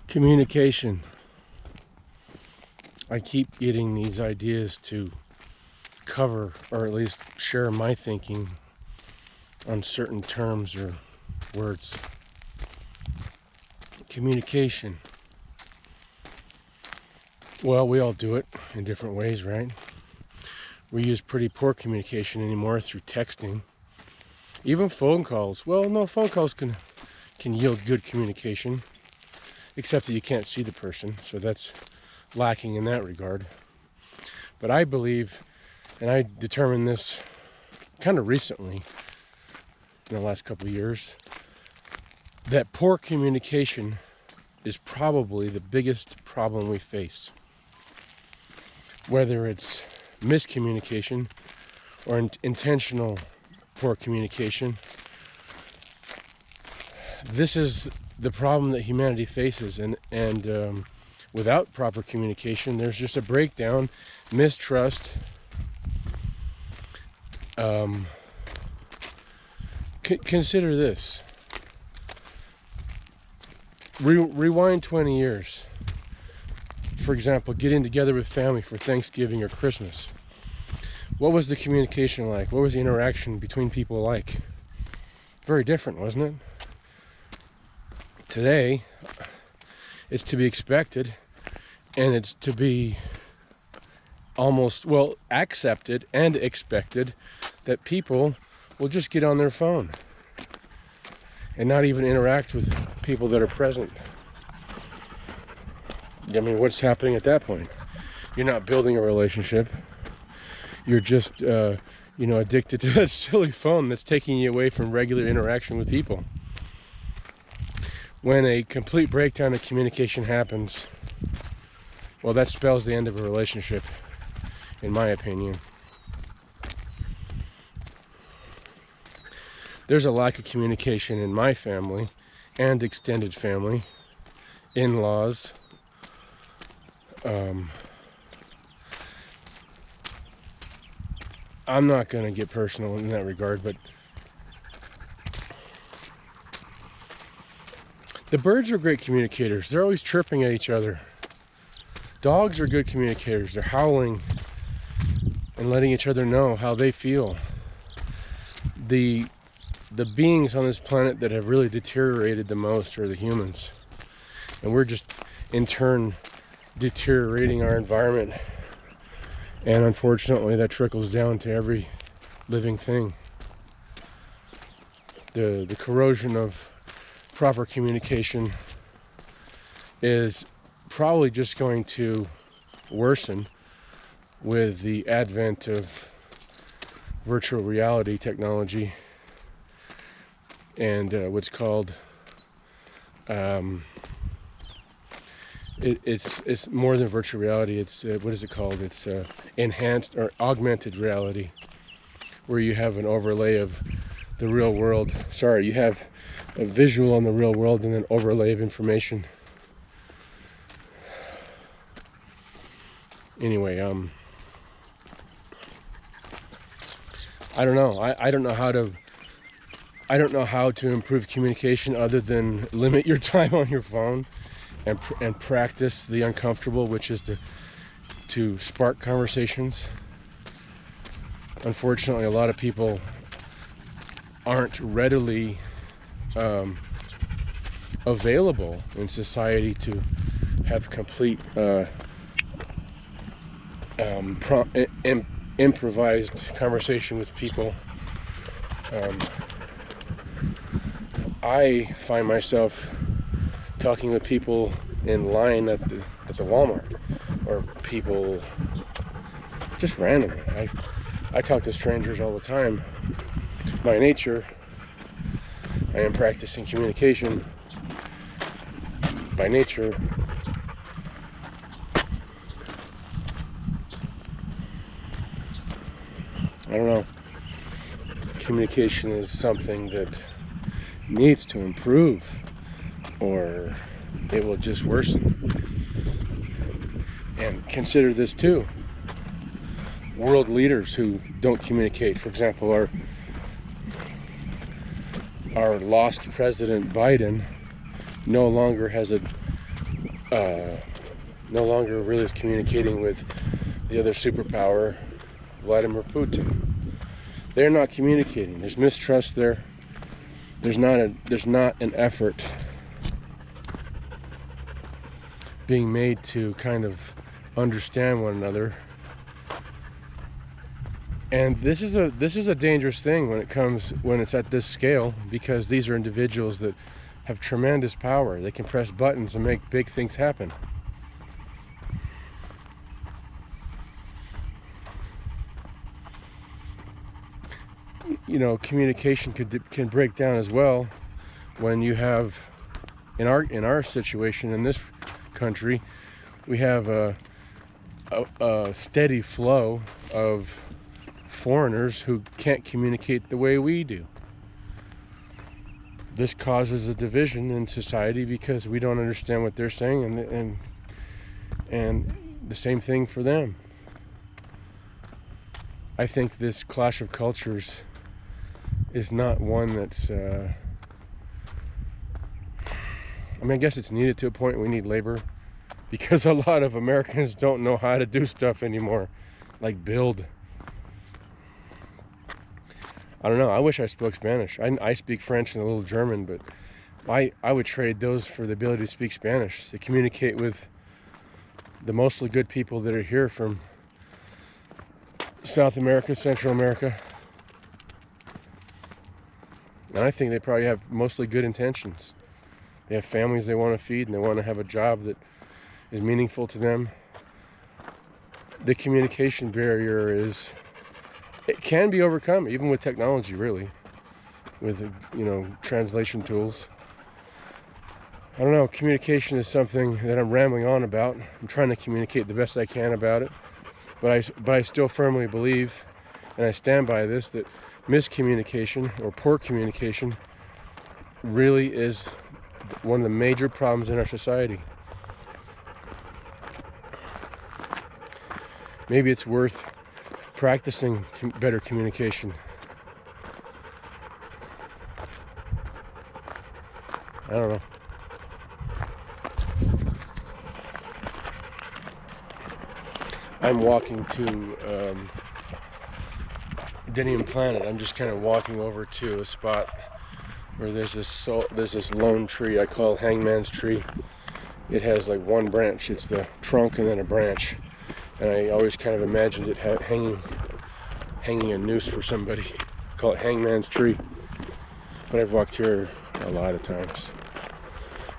Communication. I keep getting these ideas to cover, or at least share my thinking on certain terms or words. Communication. Well, we all do it in different ways, right? We use pretty poor communication anymore through texting. Even phone calls. Well, no, phone calls can yield good communication, except that you can't see the person, so that's lacking in that regard. But I believe, and I determined this kind of recently, in the last couple of years, that poor communication is probably the biggest problem we face. Whether it's miscommunication or intentional poor communication, this is the problem that humanity faces, and without proper communication, there's just a breakdown, mistrust. Consider this. Rewind 20 years. For example, getting together with family for Thanksgiving or Christmas. What was the communication like? What was the interaction between people like? Very different, wasn't it? Today, it's to be expected, and it's to be almost, well, accepted and expected that people will just get on their phone and not even interact with people that are present. I mean, what's happening at that point? You're not building a relationship. You're just, addicted to that silly phone that's taking you away from regular interaction with people. When a complete breakdown of communication happens, well, that spells the end of a relationship, in my opinion. There's a lack of communication in my family and extended family, in-laws. I'm not going to get personal in that regard, but the birds are great communicators. They're always chirping at each other. Dogs are good communicators. They're howling and letting each other know how they feel. The beings on this planet that have really deteriorated the most are the humans. And we're just, in turn, deteriorating our environment. And unfortunately, that trickles down to every living thing. The corrosion of proper communication is probably just going to worsen with the advent of virtual reality technology and what's called it's more than virtual reality. It's what is it called? It's enhanced or augmented reality, where you have an overlay of the real world. You have a visual on the real world and an overlay of information. Anyway, I don't know. I don't know how to improve communication other than limit your time on your phone and practice the uncomfortable, which is to spark conversations. Unfortunately, a lot of people aren't readily available in society to have complete improvised conversation with people. I find myself talking with people in line at the Walmart, or people just randomly. I talk to strangers all the time. By nature, I am practicing communication. By nature, I don't know. Communication is something that needs to improve, or it will just worsen. And consider this too. World leaders who don't communicate. For example, our lost President Biden no longer has a no longer really is communicating with the other superpower, Vladimir Putin. They're not communicating. There's mistrust there. There's not an effort being made to kind of understand one another. And this is a dangerous thing when it's at this scale, because these are individuals that have tremendous power. They can press buttons and make big things happen. You know, communication can break down as well when you have, in our situation in this country, we have a steady flow of foreigners who can't communicate the way we do. This causes a division in society because we don't understand what they're saying, and the same thing for them. I think this clash of cultures is not one that's I mean, I guess it's needed to a point. We need labor, because a lot of Americans don't know how to do stuff anymore, like build. I don't know. I wish I spoke Spanish. I speak French and a little German, but I would trade those for the ability to speak Spanish, to communicate with the mostly good people that are here from South America, Central America. And I think they probably have mostly good intentions. They have families they want to feed, and they want to have a job that is meaningful to them. The communication barrier it can be overcome, even with technology, really, with, you know, translation tools. I don't know, communication is something that I'm rambling on about. I'm trying to communicate the best I can about it, but I still firmly believe, and I stand by this, that miscommunication or poor communication really is one of the major problems in our society. Maybe it's worth practicing better communication. I don't know. I'm walking to didn't even plan it. I'm just kind of walking over to a spot where there's this lone tree I call Hangman's Tree. It has like one branch. It's the trunk and then a branch. And I always kind of imagined it hanging a noose for somebody. I call it Hangman's Tree. But I've walked here a lot of times.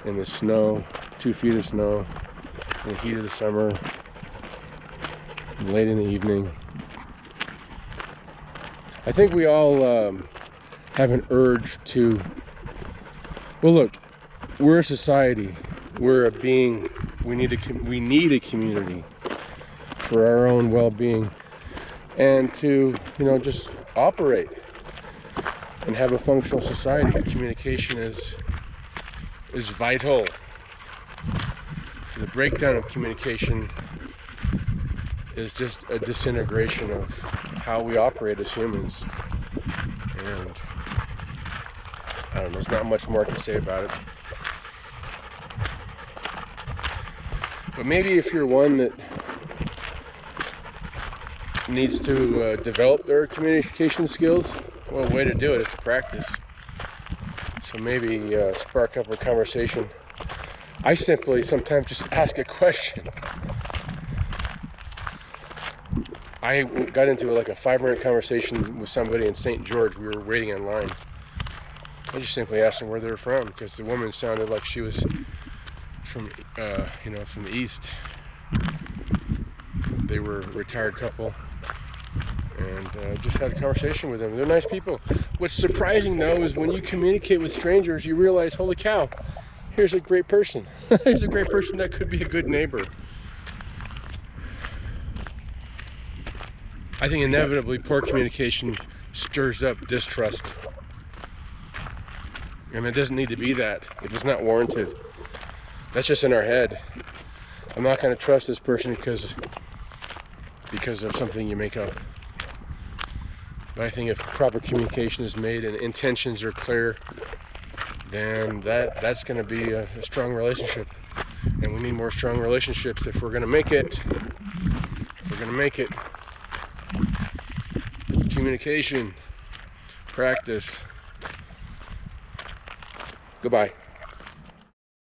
In the snow, 2 feet of snow, in the heat of the summer, late in the evening. I think we all have an urge to, well, look, we're a society, we're a being, we need a community for our own well-being, and to, you know, just operate and have a functional society. Communication is vital. The breakdown of communication is just a disintegration of how we operate as humans. And I don't know, there's not much more to say about it. But maybe if you're one that needs to develop their communication skills, well, a way to do it is to practice. So maybe spark up a conversation. I simply sometimes just ask a question. I got into like a 5-minute conversation with somebody in St. George. We were waiting in line. I just simply asked them where they were from, because the woman sounded like she was from, from the East. They were a retired couple, and just had a conversation with them. They're nice people. What's surprising though is when you communicate with strangers, you realize, holy cow, here's a great person. Here's a great person that could be a good neighbor. I think inevitably poor communication stirs up distrust. And it doesn't need to be that if it's not warranted. That's just in our head. I'm not going to trust this person because of something you make up. But I think if proper communication is made and intentions are clear, then that's going to be a strong relationship. And we need more strong relationships if we're going to make it. If we're going to make it. Communication, practice. Goodbye.